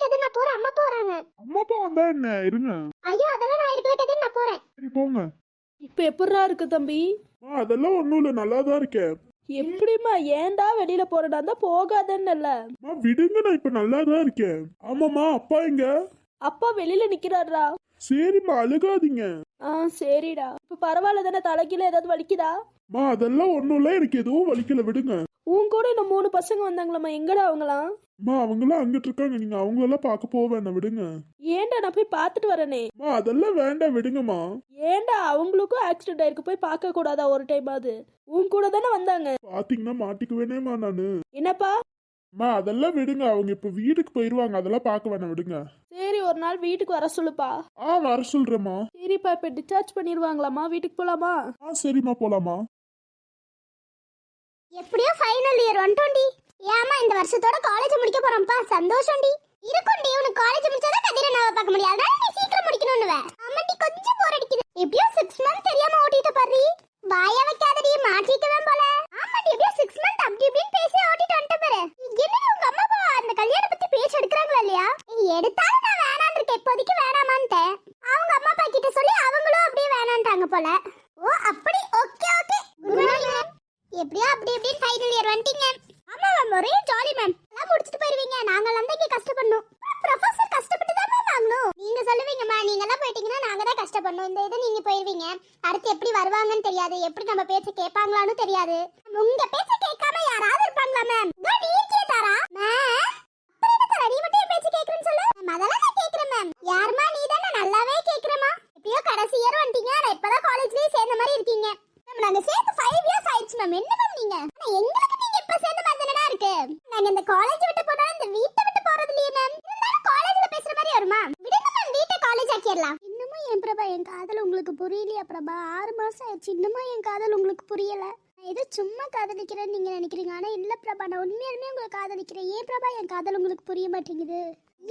விட்டது நான் போறேன். அம்மா போறாங்க. அம்மா அப்பா வந்தா என்ன இருங்க. ஐயோ அதெல்லாம் நான் இருக்க விட்டது நான் போறேன். சரி போங்க. இப்ப எப்படிரா இருக்கு தம்பி? அதெல்லாம் ஒண்ணும் இல்ல, நல்லாதான் இருக்கேன். எப்படிமா ஏன்டா வெளியில போறதா இருந்தா போகாதன்னு? விடுங்க, நான் இப்ப நல்லாதான் இருக்கேன். ஆமாமா, அப்பா எங்க? அப்பா வெளியில நிக்கிறாரா? சரிம்மா, அழுகாதீங்க. சரிடா. இப்ப பரவாயில்ல தானே? தலைக்கீழ ஏதாவது வலிக்குதா? அதெல்லாம் ஒண்ணும் இல்ல, எனக்கு எதுவும் வலிக்கல, விடுங்க. உன் கூட இன்னும் 3 பசங்க வந்தாங்களம்மா, எங்கடா அவங்களாம்? அவங்களாம் அங்கிட்டு இருக்காங்க, நீங்க அவங்களெல்லாம் பார்க்க போக வேண்டாம், விடுங்க. ஏன்டா நான் போய் பார்த்துட்டு வரனே. அதெல்லாம் வேண்டாம், விடுங்கம்மா. ஏன்டா அவங்களுக்கும் ஆக்சிடென்ட் ஆயிருக்கு, போய் பார்க்க கூடாதா ஒரு டைம்? அது உன் கூட தானே வந்தாங்க. பாத்தீங்கன்னா மாட்டிக்குவேனேமா நானு. என்னப்பா? அதெல்லாம் விடுங்க, அவங்க இப்ப வீட்டுக்கு போயிருவாங்க, அதெல்லாம் பார்க்க வேணாம், விடுங்க. சரி, ஒரு நாள் வீட்டுக்கு வர சொல்லுப்பா. வர சொல்றேம்மா. சரிப்பா, இப்ப டிஸ்சார்ஜ் பண்ணிடுவாங்களாமா? வீட்டுக்கு போலாமா? சரிம்மா, போலாமா. எப்படியோ ஃபைனல் இயர் 120. ஏமா இந்த வருஷத்தோட காலேஜ் முடிக்க போறோம்ப்பா, சந்தோஷம்டி. இருக்கும்டி, உனக்கு காலேஜ் முடிச்சாதான் கதிரை நான் பார்க்க முடியாது, அதனால நீ சீக்கிரம் முடிக்கணும்னுவ. ஆமாடி, கொஞ்சம் போர் அடிக்குது. எப்படியோ 6 மந்த் தெரியாம ஓட்டிட்ட பாரு. வாய வைக்காதடி, மாட்டிக்கவே போல. ஆமாடி, எப்படியோ 6 மந்த் அப்படி இப்படின்னு பேசி ஓட்டிட்டு வந்துட்ட பாரு. என்னடி உங்க அம்மா அப்பா அந்த கல்யாணம் பத்தி பேச்சு எடுக்கறாங்களா இல்லையா? எடுத்தாலும் நான் வேணான்னு இருக்கேன், இப்போதைக்கு வேணாமான்ட்டேன். அவங்க அம்மா அப்பா கிட்ட சொல்லி அவங்களும் அப்படியே வேணான்ட்டாங்க போல. ஓ அப்படி, okay okay. Good morning ma'am. எப்படியோ அப்படி இப்படின்னு ஃபைனல் இயர் வந்துட்டீங்க. ஆமா மேம், ஒரே ஜாலி மேம். எல்லாம் முடிச்சிட்டு போயிருவீங்க, நாங்கெல்லாம் தான் இங்க கஷ்டப்படணும். ப்ரொஃபசர் கஷ்டப்பட்டு தான் மேம் வாங்கணும். நீங்க சொல்லுவீங்கம்மா, நீங்க எல்லாம் போயிட்டீங்கன்னா நாங்க தான் கஷ்டப்படணும். இந்த இதை நீங்க போயிருவீங்க, அடுத்து எப்படி வருவாங்கன்னு தெரியாது, எப்படி நம்ம பேச்ச கேட்பாங்களான்னு தெரியாது. உங்க பேச்ச கேட்காம யாராவது இருப்பாங்களா மேம்? நீங்க தாரா மேம், நீ மட்டும் என் பேச்ச கேக்குறேன்னு சொல்லு. அதெல்லாம் நான் கேக்குறேன் மேம். யாருமா நீ தானே, நல்லாவே கேக்குறேமா. எப்படியோ கடைசி இயர் வந்துட்டீங்க, நான் இப்பதான் காலேஜ்லயே சேர்ந்த மாதிரி இருக்கீங்க. நாங்க சேர்த்து 5 இயர்ஸ் ஆயிடுச்சு மேம். என்ன மேம் நீங்க? எங்களுக்கு நீங்க இப்ப சேர்ந்த மாதிரி தானடா இருக்கு. நாங்க இந்த காலேஜ் விட்டு போனா இந்த வீட்டை விட்டு போறது இல்லையே மேம். இருந்தாலும் காலேஜ்ல பேசுற மாதிரி வருமா? விடுங்க மேம், வீட்டை காலேஜ் ஆக்கிடலாம். இன்னமும் என் பிரபா என் காதல் உங்களுக்கு புரியலையா பிரபா? 6 மாசம் ஆயிடுச்சு, இன்னமும் என் காதல் உங்களுக்கு புரியல. நான் ஏதோ சும்மா காதலிக்கிறேன்னு நீங்க நினைக்கிறீங்க, ஆனா இல்ல பிரபா, நான் உண்மையாலுமே உங்களை காதலிக்கிறேன். ஏன் பிரபா என் காதல் உங்களுக்கு புரிய மாட்டேங்குது?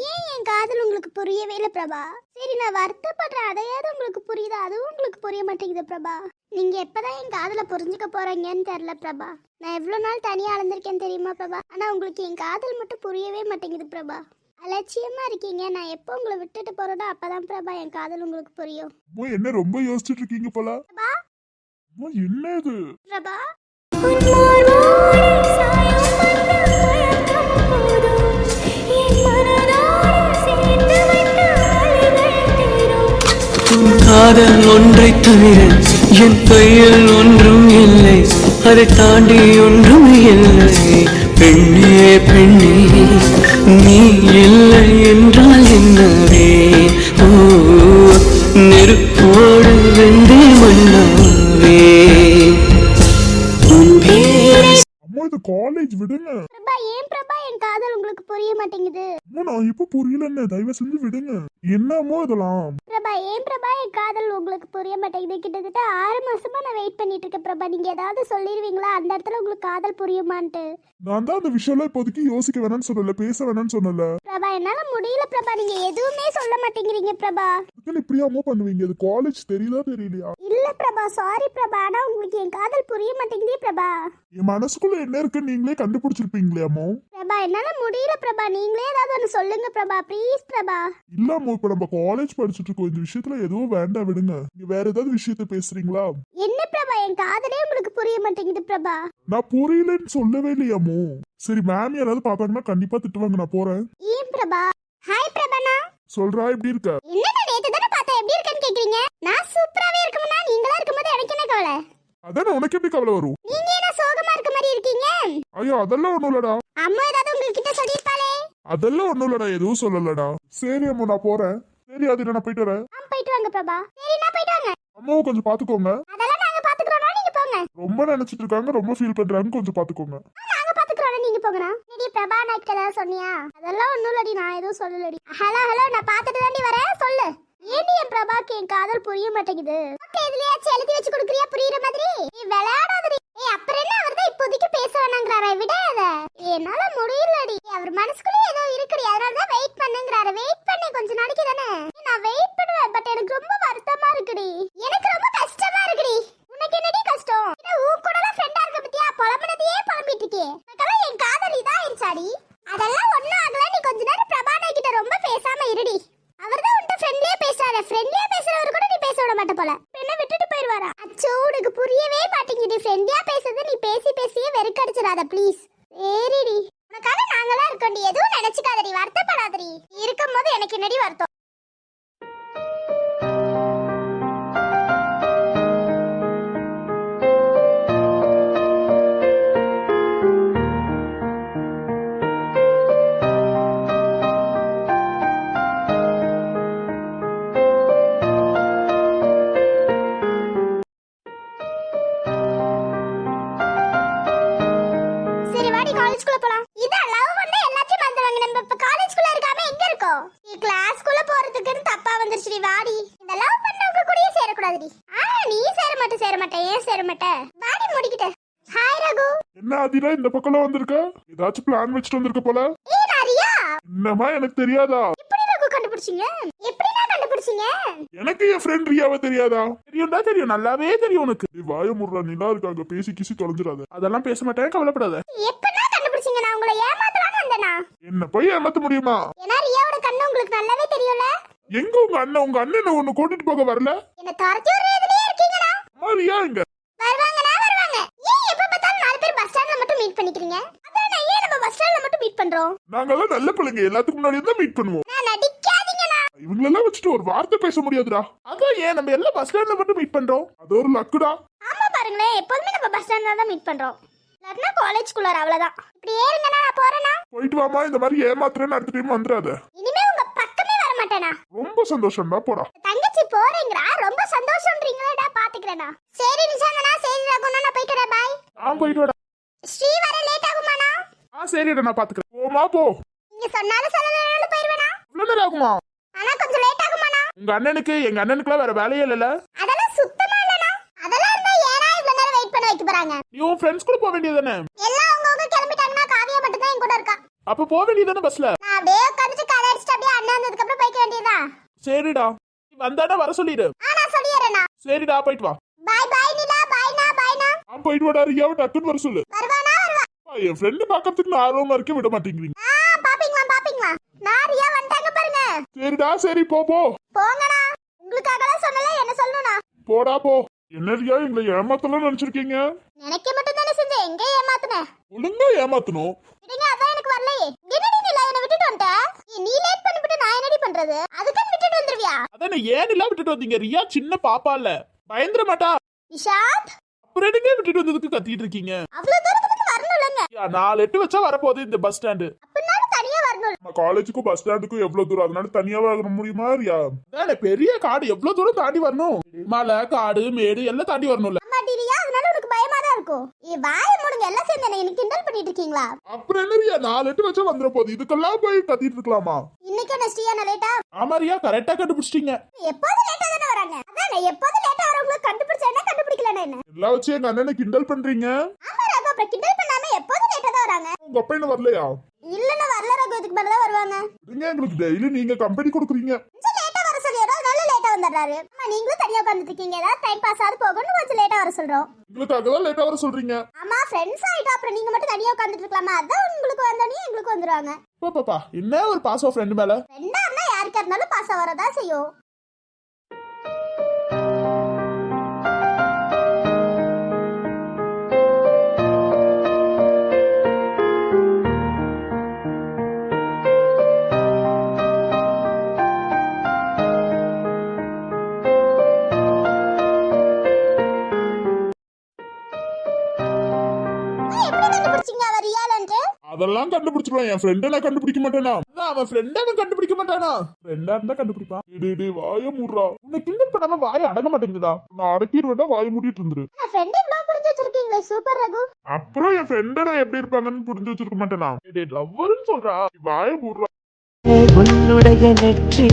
ஏன் என் காதல் உங்களுக்கு புரியவே இல்லை பிரபா? சரி, நான் வருத்தப்படுறேன், அதையாவது உங்களுக்கு புரியுதா? அதுவும் உங்களுக்கு புரிய மாட்டேங்குது பிரபா. நீங்க எப்பதான் என் காதலை புரிஞ்சுக்க போறீங்கன்னு தெரியல பிரபா. நான் எவ்வளவு நாள் தனியா அழுந்திருக்கேன்னு தெரியுமா பிரபா? ஆனா உங்களுக்கு என் காதல் மட்டும் புரியவே மாட்டேங்குது பிரபா. அலட்சியமா இருக்கீங்க. நான் எப்போ உங்களை விட்டுட்டு போறதோ அப்பதான் பிரபா என் காதல் உங்களுக்கு புரியும். என்ன ரொம்ப யோசிச்சுட்டு இருக்கீங்க போல. என்ன இது பிரபா? காதல் ஒன்றை தவிர என் கையில் ஒன்றும் இல்லை, அதை தாண்டி ஒன்றும் இல்லை. பெண்ணே பெண்ணே, நீ இல்லை என்றால் என்னவே? ஓ நெருப்போடு வெந்தே மண்ணாவே. இது காலேஜ், விடுங்க. பிரபா ஏன் பிரபா என் காதல் உங்களுக்கு புரிய மாட்டேங்குது? நான் இப்ப புரியலன்னு, தயவு செஞ்சு விடுங்க. என்னமோ இதெல்லாம். பிரபா ஏன் பிரபா என் காதல் உங்களுக்கு புரிய மாட்டேங்குது? கிட்டத்தட்ட 6 மாசமா நான் வெயிட் பண்ணிட்டு இருக்கேன் பிரபா. நீங்க ஏதாவது சொல்லிடுவீங்களா அந்த இடத்துல உங்களுக்கு காதல் புரியுமான்ட்டு? நான் தான் அந்த விஷயம்லாம் இப்போதைக்கு யோசிக்க வேணாம்னு சொல்லல, பேச வேணாம்னு சொன்னல பிரபா. என்னால முடியல பிரபா, நீங்க எதுவுமே சொல்ல மாட்டேங்கிறீங்க பிரபா. இப்படியாமோ பண்ணுவீங்க? இது காலேஜ் தெரியல, தெரியலையா? இல்ல பிரபா, சாரி பிரபா, ஆனா உங்களுக்கு என் காதல் புரிய மாட்டேங்குதே பிரபா. என் மனசுக்குள்ள என்ன இருக்குன்னு நீங்களே கண்டுபிடிச்சிருப்பீங்களேமோ? பிரபா என்னால முடியல பிரபா, நீங்களே ஏதாவது ஒன்று சொல்லுங்க பிரபா, ப்ளீஸ் பிரபா. இல்லமோ, இப்ப நம்ம காலேஜ் படிச்சுட்டு இருக்கோம், இந்த விஷயத்துல எதுவும் வேண்டாம், விடுங்க. நீங்க வேற ஏதாவது விஷயத்த பேசுறீங்களா? என்ன பிரபா, என் காதலே உங்களுக்கு புரிய மாட்டேங்குது பிரபா. நான் புரியலன்னு சொல்லவே இல்லையாமோ. சரி, மேம் யாராவது பாத்தாங்கன்னா கண்டிப்பா திட்டுவாங்க, நான் போறேன். ஏன் பிரபா? ஹாய் பிரபானா. சொல்றா, எப்படி இருக்க? என்னடா நேத்து தான பார்த்தா, எப்படி இருக்கேன்னு கேக்குறீங்க? நான் சூப்பராவே இருக்கேன்னா, நீங்களா இருக்கும்போது எனக்கு என்ன கவலை? அதானே, உனக்கு எப்படி கவலை வரும்? நீங்க என்ன சோகமா இருக்க மாதிரி இருக்கீங்க? ஐயோ அதெல்லாம் ஒண்ணும் இல்லடா. அம்மா ஏதாவது உங்ககிட்ட சொல்லிருப்பாளே? அதெல்லாம் ஒண்ணும் இல்லடா, எதுவும் சொல்லலடா. சரி அம்மா, நான் போறேன். சரி, அது நான் போயிட்டு வரேன். போயிட்டு வாங்க பிரபா. சரி, நான் போயிட்டு வாங்க. அம்மாவை கொஞ்சம் பாத்துக்கோங்க. அதெல்லாம் நாங்க பாத்துக்கறோம், நீங்க போங்க. ரொம்ப நினைச்சிட்டு இருக்காங்க, ரொம்ப ஃபீல் பண்றாங்க, கொஞ்சம் பாத்துக்கோங்க. நாங்க பாத்துக்கறோம், நீங்க போங்கடா. நீ பிரபா நாய்க்கு ஏதாவது சொன்னியா? அதெல்லாம் ஒண்ணும் இல்லடி, நான் எதுவும் சொல்லலடி. ஹலோ ஹலோ, நான் பாத்துட்டு தாண்டி வரேன், சொல்லு. ஏண்டி என் பிரபாக்கு என் காதல் புரிய மாட்டேங்குது? ஓகே, இதுலயாச்சும் எழுதி வச்சு கொடுக்குறியா புரியுற மாதிரி? நீ விளையாடாதடி. ஏய், அப்புறம் என்ன, அவர் தான் இப்போதைக்கு பேச வேணாங்கறாரே, விடாத. என்னால முடியலடி. அவர் மனசுக்குள்ள ஏதோ இருக்குடி, அதனால தான் வெயிட் பண்ணுங்கறாரு. வெயிட் பண்ணி கொஞ்ச நாளைக்கு தானே. நான் வெயிட் பண்ணுவேன், பட் எனக்கு ரொம்ப வருத்தமா இருக்குடி. எனக்கு ரொம்ப கஷ்டமா இருக்குடி. உனக்கு என்னடி கஷ்டம்? உன் கூடலாம் ஃப்ரெண்டா இருக்க பத்தியா, புலம்பனதையே புலம்பிட்டு இருக்கே. எனக்கெல்லாம் என் காதல் இதாயிருச்சாடி. அதெல்லாம் ஒண்ணும் ஆகல. நீ கொஞ்ச நேரம் பிரபானா கிட்ட ரொம்ப போல. என்ன விட்டுட்டு போயிருவாரா? அச்சோ உனக்கு புரியவே மாட்டேங்குது. ஃப்ரெண்டியா பேசுறது நீ பேசி பேசியே வெறுக்கடிச்சிடாத ப்ளீஸ். சரிடி, உனக்காக நாங்களாம் இருக்கோண்டி, எதுவும் நினைச்சுக்காதடி, வருத்தப்படாதடி. இருக்கும் போது எனக்கு என்னடி வருத்தம். சரி வாடி காலேஜ்க்குள்ள போலாம். இதான் லவ் வந்து எல்லாத்தையும் மறந்துடுவாங்க. நம்ம இப்ப காலேஜ்க்குள்ள இருக்காம எங்க இருக்கோம்? நீ கிளாஸ்க்குள்ள போறதுக்குன்னு தப்பா வந்துருச்சுடி வாடி. இந்த லவ் பண்ணவங்க கூடயே சேரக்கூடாதுடி. நீ சேர மாட்டே ஏன் சேர மாட்டே? வாடி முடிக்கிட்டு. ஹாய் ரகு. என்ன அதிரா இந்த பக்கம்லாம் வந்திருக்க? ஏதாச்சும் பிளான் வச்சுட்டு வந்திருக்க போல. ஏய் நாரியா, என்னமா எனக்கு தெரியாதா? எப்படி ரகு கண்டுபிடிச்சீங்க? எப்படினா கண்டுபிடிச்சீங்க? எனக்கு என் ஃப்ரெண்ட் ரியாவை தெரியாதா? தெரியும்டா, தெரியும், நல்லாவே தெரியும் உனக்கு. நீ வாய முடுறா, நிலா இருக்காங்க, பேசி கிசி தொலைஞ்சிடாத. அதெல்லாம் பேச மாட்டேன், கவலைப்படாத. எப்பனா கண்டுபிடிச்சீங்க? நான் உங்களை ஏமாத்தலாம்னு வந்தேனா? என்ன போய் ஏமாத்த முடியுமா? ஏன்னா ரியாவோட கண்ணு உங்களுக்கு நல்லாவே தெரியும்ல. எங்க உங்க அண்ணன் ஒண்ணு கூட்டிட்டு போக வரல? என்ன தரத்தி விடுறதுலயே இருக்கீங்கடா. அம்மா ரியா எங்க? வருவாங்கடா வருவாங்க. ஏன் எப்ப பார்த்தாலும் நாலு பேர் பஸ் ஸ்டாண்ட்ல மட்டும் மீட் பண்ணிக்கிறீங்க? அதான் ஏன் நம்ம பஸ் ஸ்டாண்ட்ல மட்டும் மீட் பண்றோம்? நாங்கெல்லாம் நல்ல பிள்ளைங்க, எல்லாத்துக்கும் முன்னாடி தான் மீட் பண்ணுவோம். நான் நடிக்காதீங்கண்ணா. இவங்களெல்லாம் வச்சுட்டு ஒரு வார்த்தை பேச முடியாதுடா. அதான் ஏன் நம்ம எல்லாம் பஸ் ஸ்டாண்ட்ல மட்டும் மீட் பண்றோம். அது ஒரு லக்குடா. ஆமா பாருங்களேன், எப்போதுமே நம்ம பஸ் ஸ்டாண்ட்ல தான் மீட் பண்றோம். இல்லாட்டினா காலேஜ்குள்ளார, அவ்வளவுதான். இப்படி ஏறுங்கண்ணா, நான் போறேனா? போயிட்டு வாமா, இந்த மாதிரி ஏமாத்துறேன்னு அடுத்த டைம் வந்துடாத. இனிமே உங்க பக்கமே வர மாட்டேனா. ரொம்ப சந்தோஷம்டா, போடா. தங்கச்சி போறீங்களா? ரொம்ப சந்தோஷம்ன்றீங்களேடா, பாத்துக்கிறேனா. சரி நிஷாந்தனா, சரி ரகுனா, நான் போய்க்கிறேன், பாய். போயிட்டு வாடா. ஸ்ரீ வர லேட் ஆகுமாண்ணா? சரிடா, நான் பாத்துக்கிறேன். போமா போ. நீங்க சொன்னாலும் சொல்லலைனாலும் போயிருவேனா? இவ்வளவு நேரம் ஆகுமா? ஆனா கொஞ்சம் லேட் ஆகுமாண்ணா? எங்க அண்ணனுக்குலாம் வேற வேலையே இல்லல. அதெல்லாம் சுத்தமா இல்லண்ணா. அதெல்லாம் இருந்தா ஏனா இவ்வளவு நேரம் வெயிட் பண்ண வைக்க போறாங்க? நீ உன் ஃப்ரெண்ட்ஸ் கூட போக வேண்டியதானே? எல்லாம் அவங்கவங்க கிளம்பிட்டாங்கன்னா காவியா மட்டும் தான் என் கூட இருக்கா. அப்ப போக வேண்டியதானே பஸ்ல? நான் அப்படியே உட்காந்துட்டு கதை அடிச்சுட்டு அப்படியே அண்ணன் வந்ததுக்கு அப்புறம் போய்க்க வேண்டியதா. சரிடா, நீ வந்தாடா வர சொல்லிடு. நான் சொல்லிடுறேண்ணா. சரிடா, போயிட்டு வா. பாய் பாய் நிலா, பாய்னா பாய்னா. போயிட்டு வாடா, ரியாவை டக்குன்னு வர சொல்லு. வருவானா வருவா. என் ஃப்ரெண்ட் பாக்கிறதுக்கு நான் ஆர்வமா இருக்க விட மாட்டேங்கிறீங்க. பாப்பீங்களா நான் ரியா வந்துட்டாங்க பாருங்க. சரிடா, சரி போ போ. போங்கண்ணா, உங்களுக்காகலாம் சொன்னல, என்ன சொல்லணும்னா? போடா போ. என்ன ரியா, எங்களை ஏமாத்தலாம் நினைச்சிருக்கீங்க? நினைக்க மட்டும் தானே செஞ்சேன், எங்க ஏமாத்துனேன்? ஒழுங்கா ஏமாத்தணும். விடுங்க, அதான் எனக்கு வரலையே. என்னடி நிலா என்ன விட்டுட்டு வந்துட்ட? நீ லேட் பண்ணிவிட்டு நான் என்னடி பண்றது? அதுக்கு விட்டுட்டு வந்துருவியா? அதான் ஏன் இல்ல விட்டுட்டு வந்தீங்க? ரியா சின்ன பாப்பா இல்ல, பயந்துட மாட்டா. நிஷாந்த், அப்புறம் எதுக்கு விட்டுட்டு வந்ததுக்கு கத்திட்டு இருக்கீங்க? அவ்வளவு தூரத்துக்கு வந்து வரணும்லங்க. 4 எட்டு வச்சா வரப்போகுது இந்த பஸ் ஸ்டாண்டு. அப்படின்னாலும் தனியா வரணும். நம்ம காலேஜுக்கும் பஸ் ஸ்டாண்டுக்கும் எவ்வளவு தூரம், அதனால தனியாவே வர முடியுமா ரியா? அதானே பெரிய காடு, எவ்வளவு தூரம் தாண்டி வரணும்? மலை, காடு, மேடு எல்லாம் தாண்டி வரணும்ல. அம்மா டிரியா, அதனால உனக்கு பயமா தான் இருக்கும். வாய மூடுங்க, எல்லாம் சேர்ந்து என்ன கிண்டல் பண்ணிட்டு இருக்கீங்களா? அப்புறம் என்ன ரியா, 4 எட்டு வச்சா வந்துட போகுது, இதுக்கெல்லாம் போய் கத்திட்டு இருக்கலாமா? இன்னைக்கு என்ன ஸ்ரீயா லேட்டா? ஆமா ரியா, கரெக்டா கண்டுபிடிச்சிட்டீங்க. எப்போதும் லேட்டா தானே வராங்க. அதானே எப்போதும் லேட்டா வரவங்களை கண்டுபிடிச்சா என்ன, கண்டுபிடிக்கலனா என்ன? எல்லாம் வச்சு எங்க அண்ணனை கிண்டல் பண்றீங்க. ஆமா ரகு, அப்புறம் கிண்டல் பண்ணாம எப்போதும் லேட்டா தான் வராங்க. உங்க அப்பா என்ன வரலையா? இல்லன்னா வரல ரகு, இதுக்கு மேல தான் வருவாங்க. நீங்க எங்களுக்கு டெய்லி நீங்க கம்பெனி கொடுக்குறீங்க. கொஞ்சம் லேட்டா வர சொல்லியறோம், அதனால லேட்டா வந்துடுறாரு. அம்மா நீங்களும் தனியா உட்கார்ந்துட்டு இருக்கீங்க, ஏதாவது டைம் பாஸ் ஆகுது போகணும், கொஞ்சம் லேட்டா வர சொல்றோம். உங்களுக்காக தான் லேட்டா வர சொல்றீங்க. ஆமா ஃப்ரெண்ட்ஸ் ஆயிட்டா, அப்புறம் நீங்க மட்டும் தனியா உட்கார்ந்துட்டு இருக்கலாமா? அதான் உங்களுக்கு வந்தோடனே எங்களுக்கு வந்துருவாங்க. பாப்பா என்ன ஒரு பாஸ் ஆஃப் ஃப்ரெண்ட் மேல. ஃப்ரெண்டா இருந்தா யாருக்கா இருந்தாலும் பாஸ் ஆவறதா செய்யும். எப்படி கண்டுபிடிச்சீங்க அவர் ரியாலன்ட்டு? அதெல்லாம் கண்டுபிடிச்சிருவான். என் ஃப்ரெண்ட நான் கண்டுபிடிக்க மாட்டேனா? அதான் அவன் ஃப்ரெண்ட அவன் கண்டுபிடிக்க மாட்டானா? ஃப்ரெண்டா இருந்தா கண்டுபிடிப்பான். டேய் வாய மூடுறா. உன்னை கிண்டல் பண்ணாம வாய அடங்க மாட்டேங்குதா? நான் அடக்கிடுவேன்டா, வாய மூடிட்டு இருந்துரு. நான் ஃப்ரெண்ட் இவ்ளோ புரிஞ்சு வச்சிருக்கீங்களே, சூப்பர் ரகு. அப்புறம் என் ஃப்ரெண்ட நான் எப்படி இருப்பாங்கன்னு புரிஞ்சு வச்சிருக்க மாட்டேனா? டேய் லவ்வர்னு சொல்றா, வாய மூடுறா. உன்னுடைய நெற்றி